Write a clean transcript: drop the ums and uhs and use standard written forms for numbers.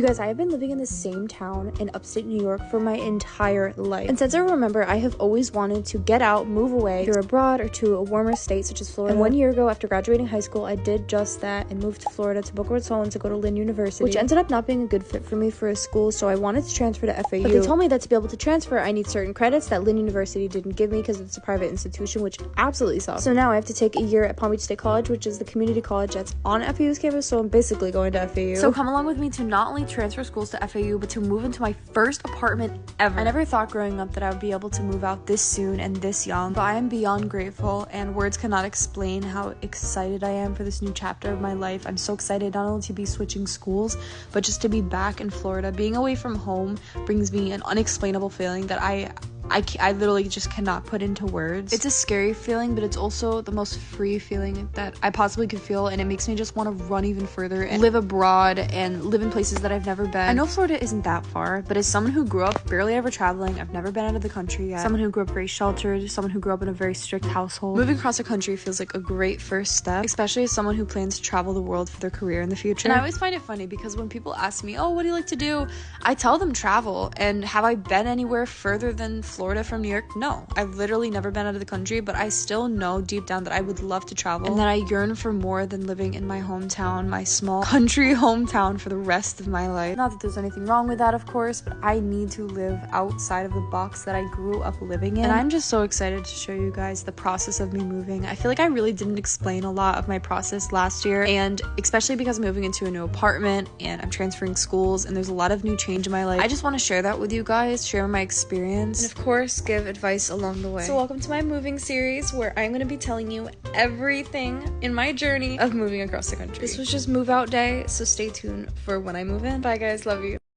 You guys, I have been living in the same town in upstate New York for my entire life. And since I remember, I have always wanted to get out, move away, either abroad or to a warmer state such as Florida. And 1 year ago, after graduating high school, I did just that and moved to Florida to Boca Raton to go to Lynn University, which ended up not being a good fit for me for a school, so I wanted to transfer to FAU. But they told me that to be able to transfer, I need certain credits that Lynn University didn't give me because it's a private institution, which absolutely sucks. So now I have to take a year at Palm Beach State College, which is the community college that's on FAU's campus, so I'm basically going to FAU. So come along with me to not only transfer schools to FAU, but to move into my first apartment ever. I never thought growing up that I would be able to move out this soon and this young, but I am beyond grateful, and words cannot explain how excited I am for this new chapter of my life. I'm so excited not only to be switching schools, but just to be back in Florida. Being away from home brings me an unexplainable feeling that I literally just cannot put into words. It's a scary feeling, but it's also the most free feeling that I possibly could feel, and it makes me just want to run even further and live abroad and live in places that I've never been. I know Florida isn't that far, but as someone who grew up barely ever traveling, I've never been out of the country yet, someone who grew up very sheltered, someone who grew up in a very strict household, moving across the country feels like a great first step, especially as someone who plans to travel the world for their career in the future. And I always find it funny because when people ask me, oh, what do you like to do? I tell them travel. And have I been anywhere further than Florida from New York? No, I've literally never been out of the country, but I still know deep down that I would love to travel and that I yearn for more than living in my hometown, my small country hometown, for the rest of my life. Not that there's anything wrong with that, of course, but I need to live outside of the box that I grew up living in. And I'm just so excited to show you guys the process of me moving. I feel like I really didn't explain a lot of my process last year, and especially because I'm moving into a new apartment and I'm transferring schools and there's a lot of new change in my life. I just want to share that with you guys, share my experience, and of course give advice along the way. So welcome to my moving series, where I'm going to be telling you everything in my journey of moving across the country. This was just move out day, so stay tuned for when I move in. Bye guys, love you.